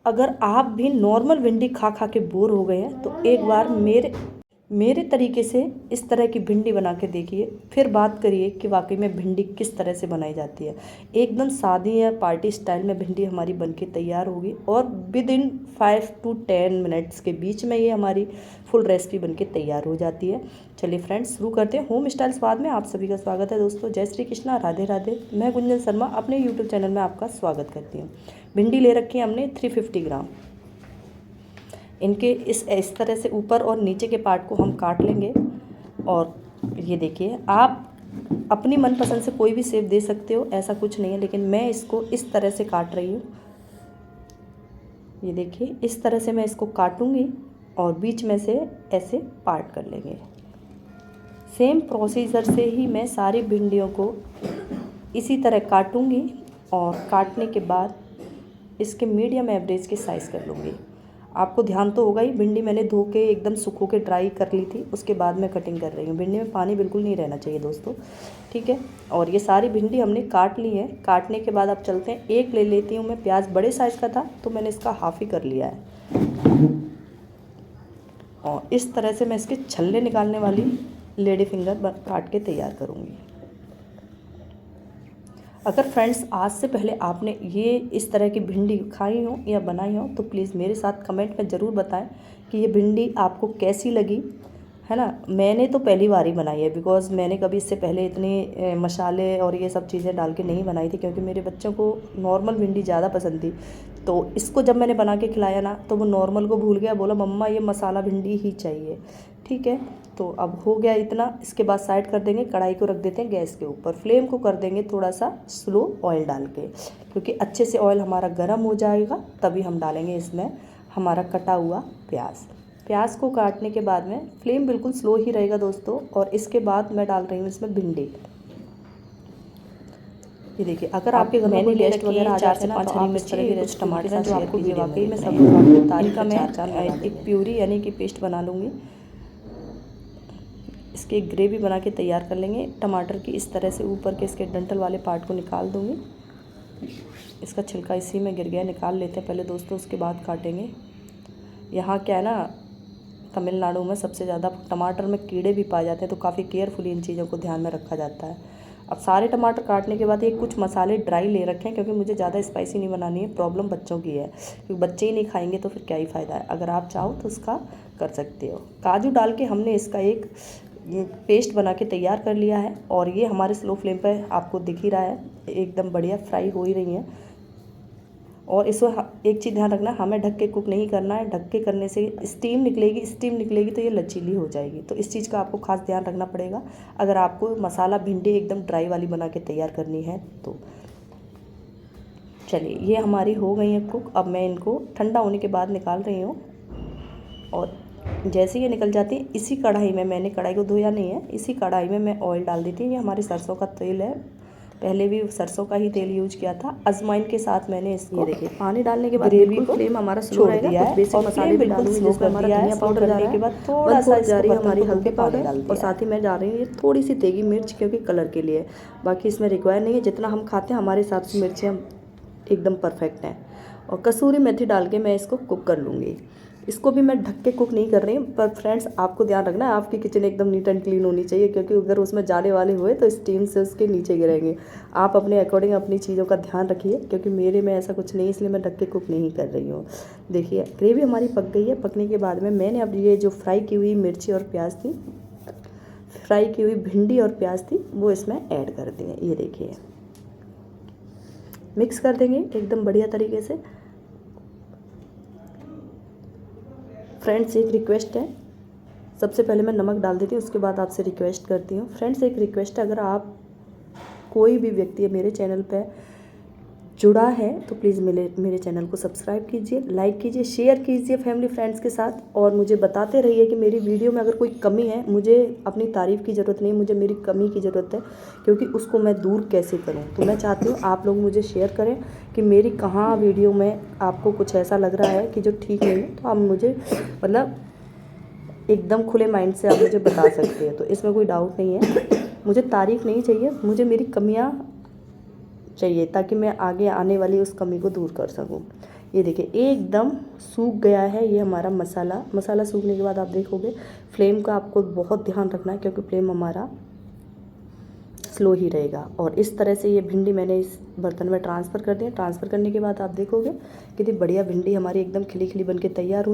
अगर आप भी नॉर्मल भिंडी खा खा के बोर हो गए हैं तो एक बार मेरे तरीके से इस तरह की भिंडी बना के देखिए, फिर बात करिए कि वाकई में भिंडी किस तरह से बनाई जाती है। एकदम सादी या पार्टी स्टाइल में भिंडी हमारी बनके तैयार होगी और विद इन 5 to 10 मिनट्स के बीच में ये हमारी फुल रेसिपी बनके तैयार हो जाती है। चलिए फ्रेंड्स, शुरू करते हैं। होम स्टाइल स्वाद में आप सभी का स्वागत है दोस्तों। जय श्री कृष्णा, राधे राधे। मैं गुंजन शर्मा अपने यूट्यूब चैनल में आपका स्वागत करती हूँ। भिंडी ले रखी है हमने 350 ग्राम। इनके इस तरह से ऊपर और नीचे के पार्ट को हम काट लेंगे। और ये देखिए, आप अपनी मनपसंद से कोई भी शेप दे सकते हो, ऐसा कुछ नहीं है, लेकिन मैं इसको इस तरह से काट रही हूँ। ये देखिए, इस तरह से मैं इसको काटूंगी और बीच में से ऐसे पार्ट कर लेंगे। सेम प्रोसीजर से ही मैं सारी भिंडियों को इसी तरह काटूंगी और काटने के बाद इसके मीडियम एवरेज के साइज़ कर लूँगी। आपको ध्यान तो होगा ही, भिंडी मैंने धो के एकदम सूखो के ड्राई कर ली थी, उसके बाद मैं कटिंग कर रही हूँ। भिंडी में पानी बिल्कुल नहीं रहना चाहिए दोस्तों, ठीक है। और ये सारी भिंडी हमने काट ली है। काटने के बाद अब चलते हैं। एक ले लेती हूँ मैं प्याज, बड़े साइज़ का था तो मैंने इसका हाफ ही कर लिया है। और इस तरह से मैं इसके छल्ले निकालने वाली लेडी फिंगर काट के तैयार करूँगी। अगर फ्रेंड्स आज से पहले आपने ये इस तरह की भिंडी खाई हो या बनाई हो तो प्लीज़ मेरे साथ कमेंट में ज़रूर बताएं कि ये भिंडी आपको कैसी लगी, है ना। मैंने तो पहली बार ही बनाई है, बिकॉज़ मैंने कभी इससे पहले इतने मसाले और ये सब चीज़ें डाल के नहीं बनाई थी, क्योंकि मेरे बच्चों को नॉर्मल भिंडी ज़्यादा पसंद थी। तो इसको जब मैंने बना के खिलाया ना तो वो नॉर्मल को भूल गया, बोला मम्मा ये मसाला भिंडी ही चाहिए, ठीक है। तो अब हो गया इतना। इसके बाद साइड कर देंगे, कढ़ाई को रख देते हैं गैस के ऊपर। फ्लेम को कर देंगे थोड़ा सा स्लो ऑयल डाल के, क्योंकि अच्छे से ऑयल हमारा गर्म हो जाएगा तभी हम डालेंगे इसमें हमारा कटा हुआ प्याज। प्याज को काटने के बाद में फ्लेम बिल्कुल स्लो ही रहेगा दोस्तों। और इसके बाद मैं डाल रही हूँ इसमें भिंडी। ये देखिए, अगर आपके घर में कोई गेस्ट वगैरह आ जाते हैं ना तो आप इस तरह के कुछ टमाटर जो आपको वाकई में सब लोग तारीफ का मैं एक प्यूरी यानी कि पेस्ट बना लूँगी। इसकी एक ग्रेवी बना के तैयार कर लेंगे टमाटर की। इस तरह से ऊपर के इसके डंठल वाले पार्ट को निकाल दूँगी। इसका छिलका इसी में गिर गया, निकाल लेते हैं पहले दोस्तों, उसके बाद काटेंगे। यहाँ क्या है ना, तमिलनाडु में सबसे ज़्यादा टमाटर में कीड़े भी पाए जाते हैं, तो काफ़ी केयरफुली इन चीज़ों को ध्यान में रखा जाता है। अब सारे टमाटर काटने के बाद ये कुछ मसाले ड्राई ले रखे हैं, क्योंकि मुझे ज़्यादा स्पाइसी नहीं बनानी है। प्रॉब्लम बच्चों की है, क्योंकि बच्चे ही नहीं खाएंगे तो फिर क्या ही फ़ायदा है। अगर आप चाहो तो उसका कर सकते हो। काजू डाल के हमने इसका एक पेस्ट बना के तैयार कर लिया है। और ये हमारे स्लो फ्लेम पर आपको दिख ही रहा है, एकदम बढ़िया फ्राई हो ही रही हैं। और इसको एक चीज़ ध्यान रखना, हमें ढक के कुक नहीं करना है। ढक के करने से स्टीम निकलेगी तो ये लचीली हो जाएगी, तो इस चीज़ का आपको खास ध्यान रखना पड़ेगा अगर आपको मसाला भिंडी एकदम ड्राई वाली बना के तैयार करनी है तो। चलिए, ये हमारी हो गई है कुक। अब मैं इनको ठंडा होने के बाद निकाल रही हूँ। और जैसे ये निकल जाती है, इसी कढ़ाई में, मैंने कढ़ाई को धोया नहीं है, इसी कढ़ाई में मैं ऑयल डाल देती हूँ। ये हमारी सरसों का तेल है, पहले भी सरसों का ही तेल यूज किया था। अजवाइन के साथ मैंने इसको, देखिए, पानी डालने के बाद ग्रेवी को फ्लेम हमारा स्लो दिया है। बेसिक मसाले भी डालूंगी, जिसमें हमारा धनिया पाउडर डालने के बाद थोड़ा सा जा रही है हमारी हल्दी पाउडर, और साथ ही मैं डाल रही हूँ थोड़ी सी देगी मिर्च, क्योंकि कलर के लिए। बाकी इसमें रिक्वायर नहीं है, जितना हम खाते हैं हमारे हिसाब से मिर्चें हम एकदम परफेक्ट हैं। और कसूरी मेथी डाल के मैं इसको कुक कर लूँगी। इसको भी मैं ढक के कुक नहीं कर रही हूँ, पर फ्रेंड्स आपको ध्यान रखना है, आपकी किचन एकदम नीट एंड क्लीन होनी चाहिए, क्योंकि अगर उसमें जाले वाले हुए तो स्टीम से उसके नीचे गिरेंगे। आप अपने अकॉर्डिंग अपनी चीज़ों का ध्यान रखिए, क्योंकि मेरे में ऐसा कुछ नहीं, इसलिए मैं ढक के कुक नहीं कर रही हूँ। देखिए, ग्रेवी हमारी पक गई है। पकने के बाद में मैंने अब ये जो फ्राई की हुई मिर्ची और प्याज थी, फ्राई की हुई भिंडी और प्याज थी, वो इसमें ऐड कर दी है। ये देखिए, मिक्स कर देंगे एकदम बढ़िया तरीके से। फ्रेंड्स, एक रिक्वेस्ट है, सबसे पहले मैं नमक डाल देती हूँ, उसके बाद आपसे रिक्वेस्ट करती हूँ। फ्रेंड्स, एक रिक्वेस्ट है, अगर आप कोई भी व्यक्ति मेरे चैनल पे जुड़ा है तो प्लीज़ मेरे चैनल को सब्सक्राइब कीजिए, लाइक कीजिए, शेयर कीजिए फैमिली फ्रेंड्स के साथ, और मुझे बताते रहिए कि मेरी वीडियो में अगर कोई कमी है। मुझे अपनी तारीफ़ की ज़रूरत नहीं, मुझे मेरी कमी की ज़रूरत है, क्योंकि उसको मैं दूर कैसे करूं। तो मैं चाहती हूं आप लोग मुझे शेयर करें कि मेरी कहाँ वीडियो में आपको कुछ ऐसा लग रहा है कि जो ठीक नहीं है, तो आप मुझे मतलब एकदम खुले माइंड से आप मुझे बता सकते हैं। तो इसमें कोई डाउट नहीं है, मुझे तारीफ़ नहीं चाहिए, मुझे मेरी कमियाँ चाहिए, ताकि मैं आगे आने वाली उस कमी को दूर कर सकूं। ये देखिए एकदम सूख गया है ये हमारा मसाला सूखने के बाद आप देखोगे फ्लेम का आपको बहुत ध्यान रखना है, क्योंकि फ्लेम हमारा स्लो ही रहेगा। और इस तरह से ये भिंडी मैंने इस बर्तन में ट्रांसफ़र कर दिया। ट्रांसफ़र करने के बाद आप देखोगे कितनी बढ़िया भिंडी हमारी एकदम खिली खिली बन के तैयार हुई।